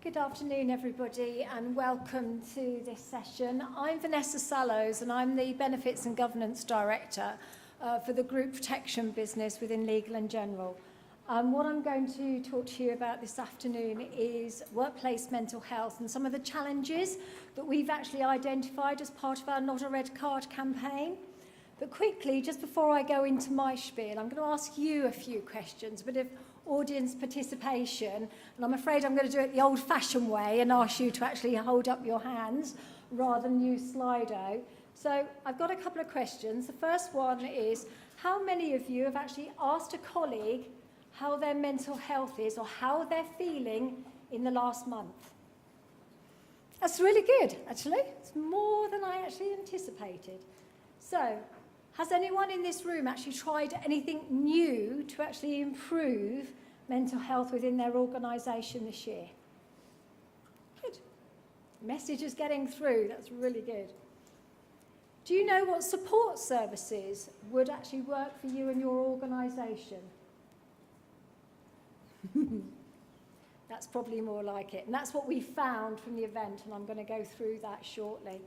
Good afternoon, everybody, and welcome to this session. I'm Vanessa Sallows, and I'm the Benefits and Governance Director for the Group Protection business within Legal and General. What I'm going to talk to you about this afternoon is workplace mental health and some of the challenges that we've actually identified as part of our Not a Red Card campaign. But quickly, just before I go into my spiel, I'm going to ask you a few questions, a bit of audience participation, and I'm afraid I'm going to do it the old-fashioned way and ask you to actually hold up your hands rather than use Slido. So I've got a couple of questions. The first one is, how many of you have actually asked a colleague how their mental health is or how they're feeling in the last month? That's really good, actually. It's more than I actually anticipated. So, has anyone in this room actually tried anything new to actually improve mental health within their organisation this year? Good. The message is getting through. That's really good. Do you know what support services would actually work for you and your organisation? That's probably more like it. And that's what we found from the event, and I'm going to go through that shortly.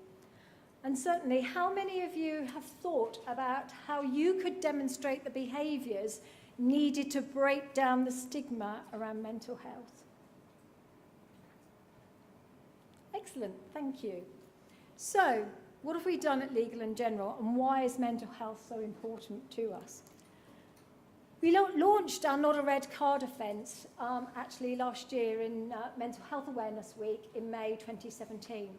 And certainly, how many of you have thought about how you could demonstrate the behaviours needed to break down the stigma around mental health? Excellent, thank you. So, what have we done at Legal and General, and why is mental health so important to us? We launched our Not a Red Card offence actually last year in Mental Health Awareness Week in May 2017.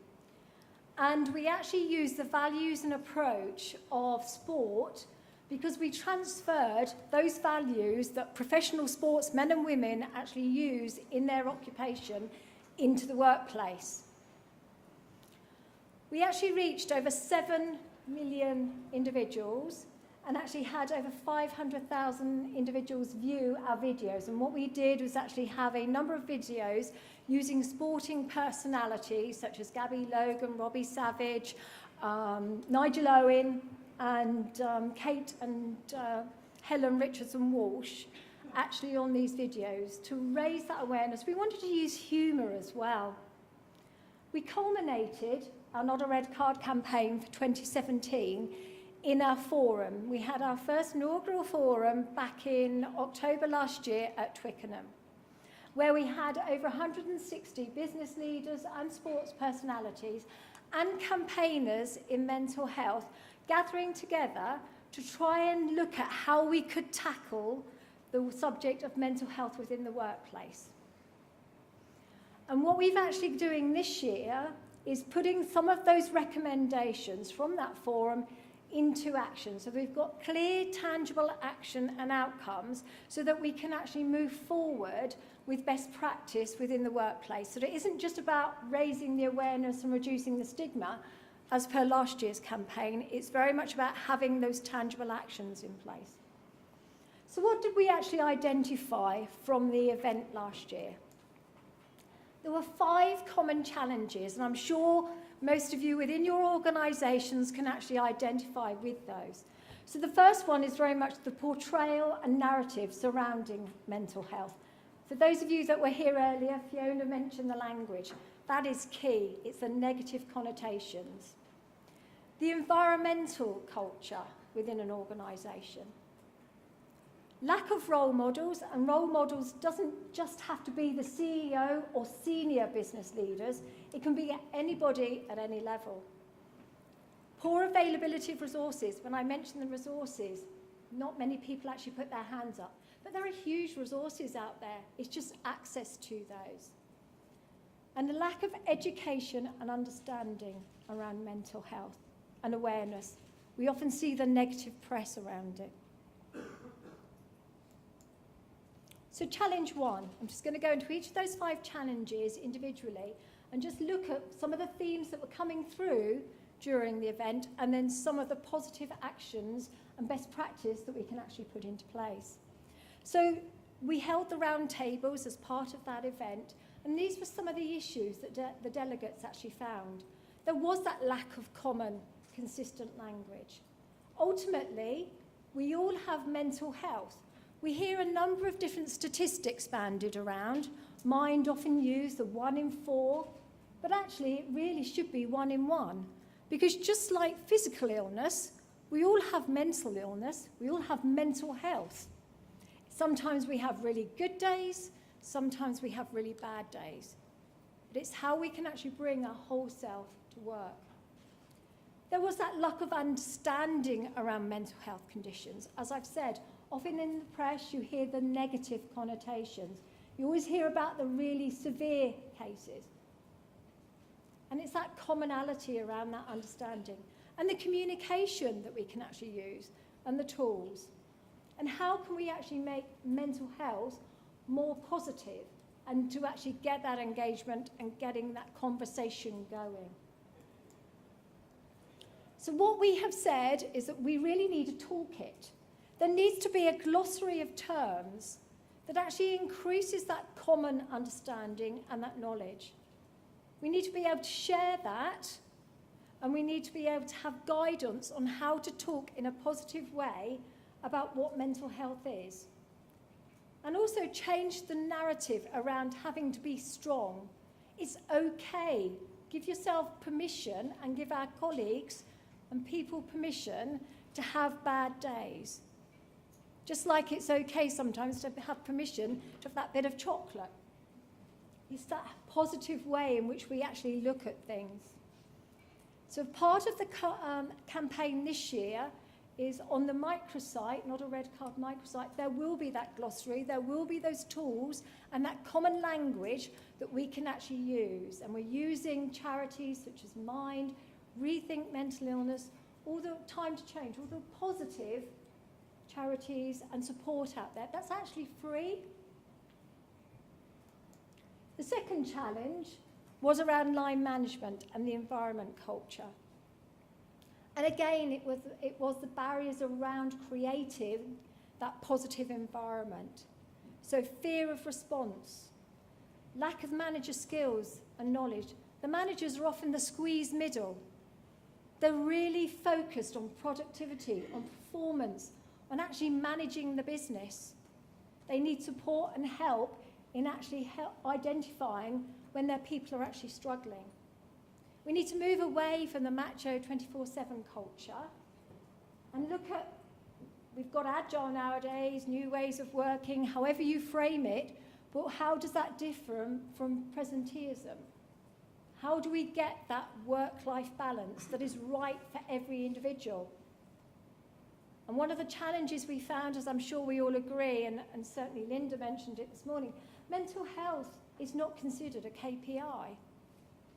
And we actually used the values and approach of sport because we transferred those values that professional sportsmen and women actually use in their occupation into the workplace. We actually reached over 7 million individuals and actually had over 500,000 individuals view our videos. And what we did was actually have a number of videos using sporting personalities such as Gabby Logan, Robbie Savage, Nigel Owen, and Kate and Helen Richardson-Walsh actually on these videos to raise that awareness. We wanted to use humour as well. We culminated our Not a Red Card campaign for 2017 in our forum. We had our first inaugural forum back in October last year at Twickenham, where we had over 160 business leaders and sports personalities and campaigners in mental health gathering together to try and look at how we could tackle the subject of mental health within the workplace. And what we've actually doing this year is putting some of those recommendations from that forum into action. So we've got clear, tangible action and outcomes so that we can actually move forward with best practice within the workplace. So it isn't just about raising the awareness and reducing the stigma, as per last year's campaign. It's very much about having those tangible actions in place. So what did we actually identify from the event last year? There were 5 common challenges, and I'm sure most of you within your organisations can actually identify with those. So the first one is very much the portrayal and narrative surrounding mental health. For those of you that were here earlier, Fiona mentioned the language. That is key. It's the negative connotations. The environmental culture within an organisation. Lack of role models, and role models doesn't just have to be the CEO or senior business leaders. It can be anybody at any level. Poor availability of resources. When I mention the resources, not many people actually put their hands up. But there are huge resources out there. It's just access to those. And the lack of education and understanding around mental health and awareness. We often see the negative press around it. So challenge 1, I'm just going to go into each of those 5 challenges individually and just look at some of the themes that were coming through during the event and then some of the positive actions and best practice that we can actually put into place. So we held the round tables as part of that event, and these were some of the issues that the delegates actually found. There was that lack of common, consistent language. Ultimately, we all have mental health. We hear a number of different statistics bandied around mind often used, the 1 in 4, but actually it really should be 1 in 1. Because just like physical illness, we all have mental illness, we all have mental health. Sometimes we have really good days, sometimes we have really bad days. But it's how we can actually bring our whole self to work. There was that lack of understanding around mental health conditions. As I've said, often in the press you hear the negative connotations. You always hear about the really severe cases. And it's that commonality around that understanding and the communication that we can actually use and the tools. And how can we actually make mental health more positive and to actually get that engagement and getting that conversation going. So what we have said is that we really need a toolkit. There needs to be a glossary of terms that actually increases that common understanding and that knowledge. We need to be able to share that, and we need to be able to have guidance on how to talk in a positive way about what mental health is. And also change the narrative around having to be strong. It's okay. Give yourself permission and give our colleagues and people permission to have bad days. Just like it's okay sometimes to have permission to have that bit of chocolate. It's that positive way in which we actually look at things. So part of the campaign this year is on the microsite, not a red card microsite, there will be that glossary, there will be those tools and that common language that we can actually use. And we're using charities such as Mind, Rethink Mental Illness, all the Time to Change, all the positive charities and support out there. That's actually free. The second challenge was around line management and the environment culture. And again, it was the barriers around creating that positive environment. So fear of response, lack of manager skills and knowledge. The managers are often the squeezed middle. They're really focused on productivity, on performance, on actually managing the business. They need support and help in actually identifying when their people are actually struggling. We need to move away from the macho 24/7 culture and look at, we've got agile nowadays, new ways of working, however you frame it, but how does that differ from presenteeism? How do we get that work-life balance that is right for every individual? And one of the challenges we found, as I'm sure we all agree, and certainly Linda mentioned it this morning, mental health is not considered a KPI.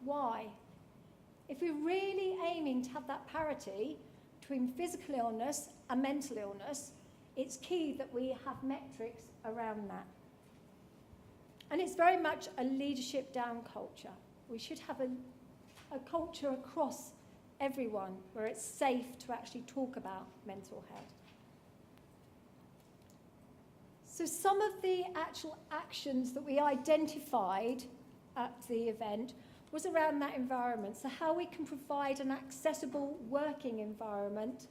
Why? If we're really aiming to have that parity between physical illness and mental illness, it's key that we have metrics around that. And it's very much a leadership down culture. We should have a culture across everyone where it's safe to actually talk about mental health. So some of the actual actions that we identified at the event was around that environment. So how we can provide an accessible working environment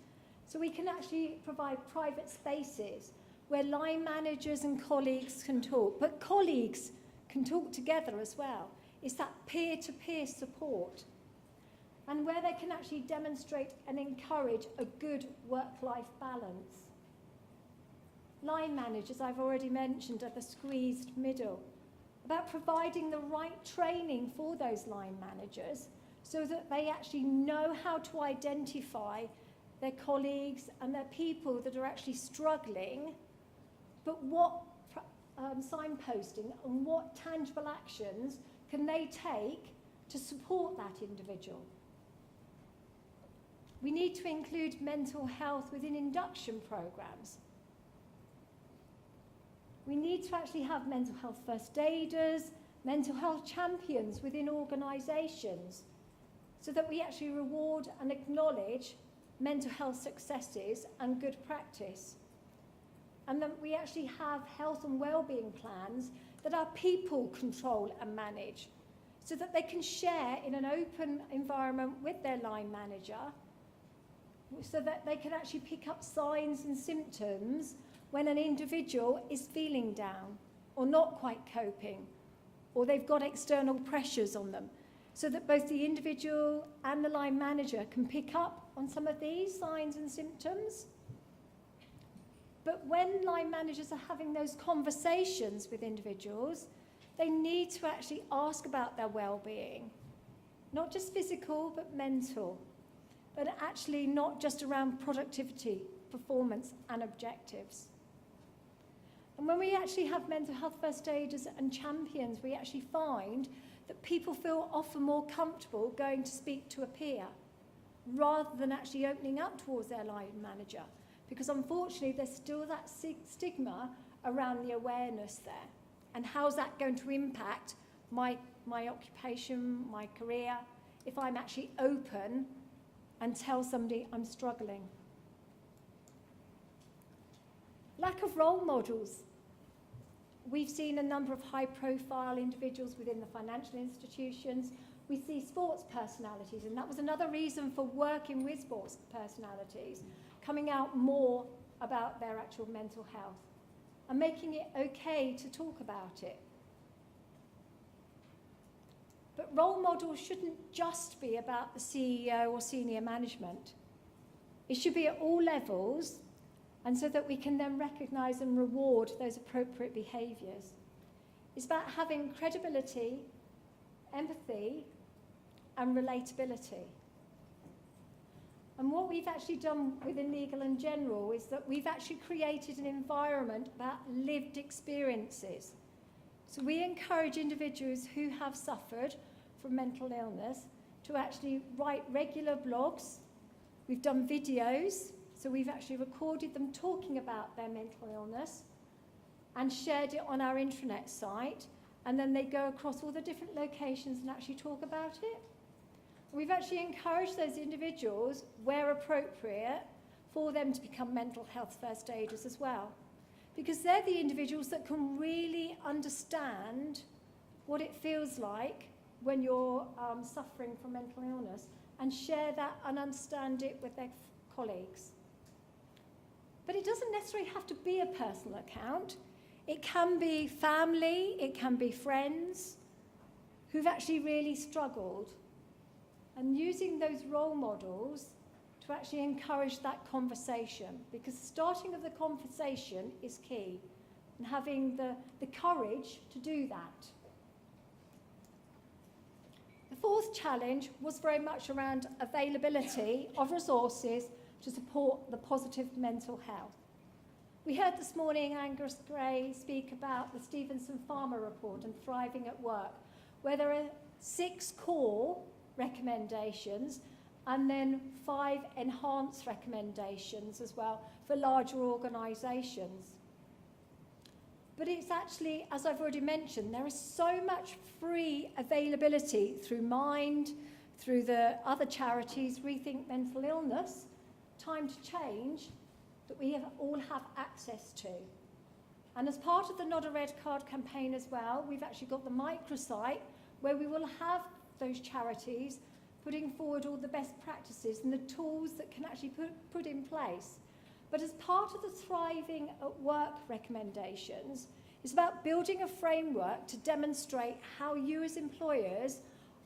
so we can actually provide private spaces where line managers and colleagues can talk, but colleagues can talk together as well. It's that peer-to-peer support and where they can actually demonstrate and encourage a good work-life balance. Line managers, I've already mentioned, are the squeezed middle. About providing the right training for those line managers so that they actually know how to identify their colleagues and their people that are actually struggling, but what signposting and what tangible actions can they take to support that individual. We need to include mental health within induction programs. We need to actually have mental health first aiders, mental health champions within organisations so that we actually reward and acknowledge mental health successes and good practice. And that we actually have health and wellbeing plans that our people control and manage so that they can share in an open environment with their line manager so that they can actually pick up signs and symptoms when an individual is feeling down or not quite coping or they've got external pressures on them, so that both the individual and the line manager can pick up on some of these signs and symptoms. But when line managers are having those conversations with individuals, they need to actually ask about their well-being, not just physical, but mental, but actually not just around productivity, performance, and objectives. And when we actually have mental health first aiders and champions, we actually find that people feel often more comfortable going to speak to a peer rather than actually opening up towards their line manager, because unfortunately there's still that stigma around the awareness there. And how's that going to impact my occupation, my career, if I'm actually open and tell somebody I'm struggling? Lack of role models. We've seen a number of high-profile individuals within the financial institutions. We see sports personalities, and that was another reason for working with sports personalities, coming out more about their actual mental health and making it okay to talk about it. But role models shouldn't just be about the CEO or senior management. It should be at all levels, and so that we can then recognise and reward those appropriate behaviours. It's about having credibility, empathy, and relatability. And what we've actually done within Legal and General is that we've actually created an environment about lived experiences. So we encourage individuals who have suffered from mental illness to actually write regular blogs. We've done videos, so we've actually recorded them talking about their mental illness and shared it on our intranet site, and then they go across all the different locations and actually talk about it. We've actually encouraged those individuals, where appropriate, for them to become mental health first aiders as well, because they're the individuals that can really understand what it feels like when you're suffering from mental illness and share that and understand it with their colleagues. But it doesn't necessarily have to be a personal account. It can be family, it can be friends who've actually really struggled, and using those role models to actually encourage that conversation, because starting of the conversation is key, and having the courage to do that. The fourth challenge was very much around availability of resources to support the positive mental health. We heard this morning Angus Gray speak about the Stevenson Farmer report and Thriving at Work, where there are 6 core recommendations and then 5 enhanced recommendations as well for larger organisations. But it's actually, as I've already mentioned, there is so much free availability through Mind, through the other charities, Rethink Mental Illness, Time to Change, that we all have access to. And as part of the Not a Red Card campaign as well, we've actually got the microsite where we will have those charities putting forward all the best practices and the tools that can actually put in place. But as part of the Thriving at Work recommendations, it's about building a framework to demonstrate how you as employers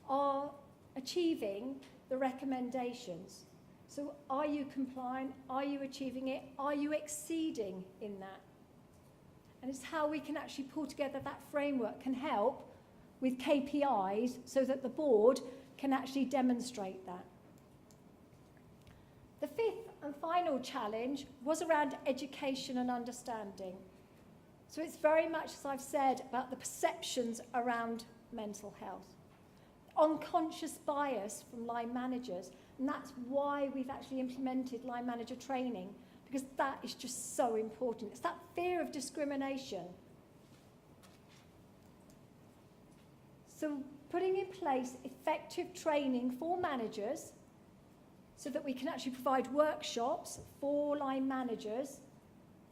are achieving the recommendations. So are you compliant? Are you achieving it? Are you exceeding in that? And it's how we can actually pull together that framework can help with KPIs so that the board can actually demonstrate that. The fifth and final challenge was around education and understanding. So it's very much, as I've said, about the perceptions around mental health. Unconscious bias from line managers, and that's why we've actually implemented line manager training, because that is just so important. It's that fear of discrimination. So putting in place effective training for managers so that we can actually provide workshops for line managers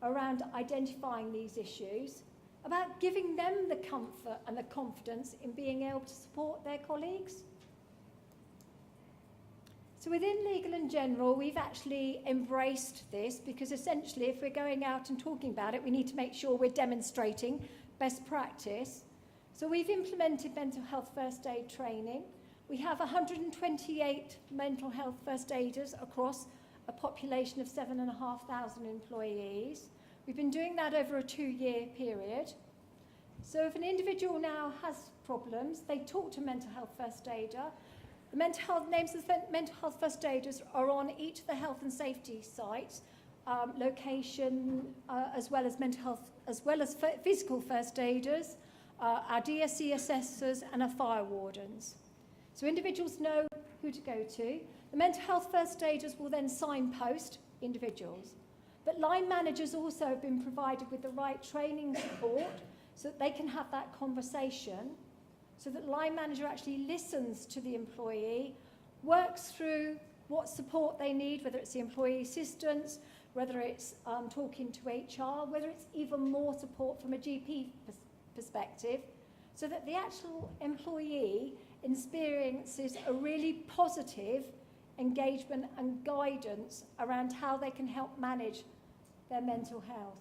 around identifying these issues, about giving them the comfort and the confidence in being able to support their colleagues. So within Legal and General, we've actually embraced this, because essentially if we're going out and talking about it, we need to make sure we're demonstrating best practice. So we've implemented mental health first aid training. We have 128 mental health first aiders across a population of 7,500 employees. We've been doing that over a 2-year period. So if an individual now has problems, they talk to a mental health first aider. The names of the mental health first aiders are on each of the health and safety sites, location, as well as mental health, as well as physical first aiders, our DSE assessors and our fire wardens. So individuals know who to go to. The mental health first aiders will then signpost individuals. But line managers also have been provided with the right training support so that they can have that conversation, so that the line manager actually listens to the employee, works through what support they need, whether it's the employee assistance, whether it's talking to HR, whether it's even more support from a GP perspective, so that the actual employee experiences a really positive engagement and guidance around how they can help manage their mental health.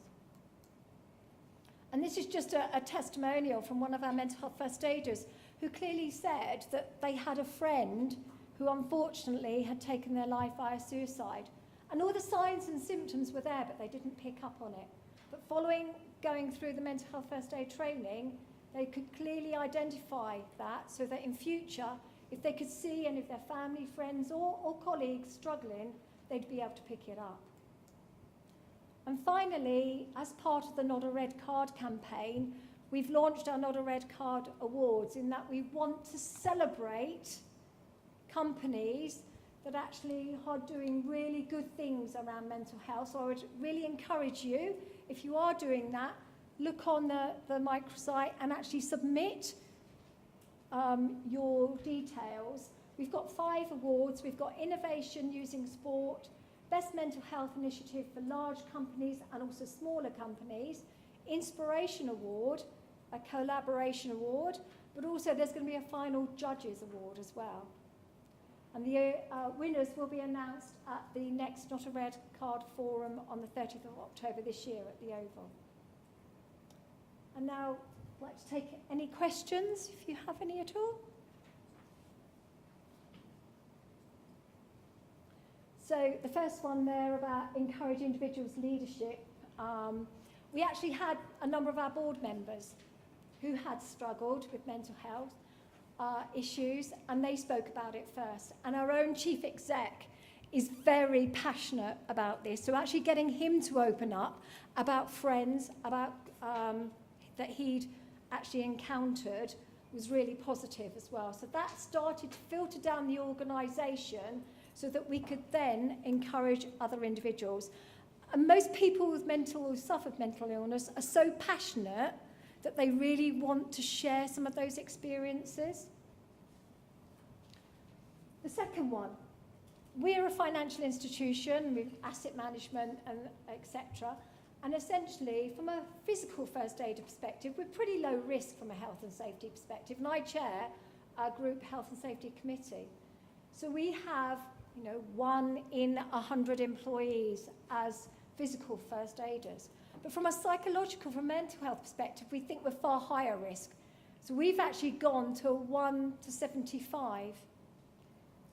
And this is just a testimonial from one of our mental health first aiders who clearly said that they had a friend who unfortunately had taken their life via suicide. And all the signs and symptoms were there, but they didn't pick up on it. But following going through the mental health first aid training, they could clearly identify that so that in future, if they could see any of their family, friends or colleagues struggling, they'd be able to pick it up. And finally, as part of the Not a Red Card campaign, we've launched our Not a Red Card Awards, in that we want to celebrate companies that actually are doing really good things around mental health. So I would really encourage you, if you are doing that, look on the microsite and actually submit your details. We've got 5 awards. We've got Innovation Using Sport, Best Mental Health Initiative for large companies and also smaller companies, Inspiration Award, a collaboration award, but also there's going to be a final Judges Award as well. And the winners will be announced at the next Not a Red Card Forum on the 30th of October this year at the Oval. And now I'd like to take any questions, if you have any at all. So the first one there about encourage individuals' leadership. We actually had a number of our board members who had struggled with mental health issues, and they spoke about it first. And our own chief exec is very passionate about this. So actually getting him to open up about friends, about that he'd actually encountered was really positive as well. So that started to filter down the organisation so that we could then encourage other individuals. And most people with who suffered mental illness are so passionate that they really want to share some of those experiences. The second one, we're a financial institution with asset management and etc. And essentially, from a physical first aider perspective, we're pretty low risk from a health and safety perspective. And I chair our group health and safety committee. So we have, 1 in 100 employees as physical first aiders. But from a psychological, from a mental health perspective, we think we're far higher risk. So we've actually gone to 1 to 75.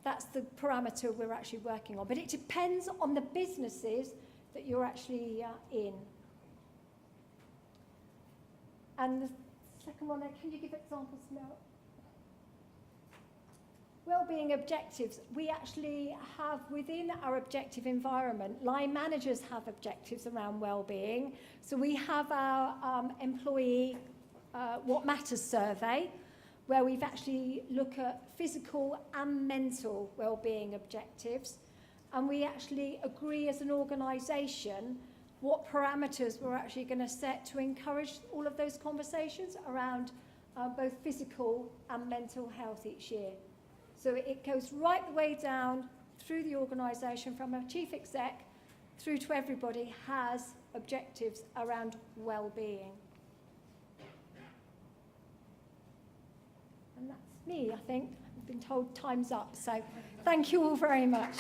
That's the parameter we're actually working on. But it depends on the businesses that you're actually in. And the second one there, can you give examples now? Wellbeing objectives. We actually have within our objective environment, line managers have objectives around wellbeing. So we have our employee What Matters survey, where we've actually looked at physical and mental wellbeing objectives. And we actually agree as an organisation what parameters we're actually going to set to encourage all of those conversations around both physical and mental health each year. So it goes right the way down through the organisation, from a chief exec through to everybody has objectives around well-being. And that's me, I think. I've been told time's up, so thank you all very much.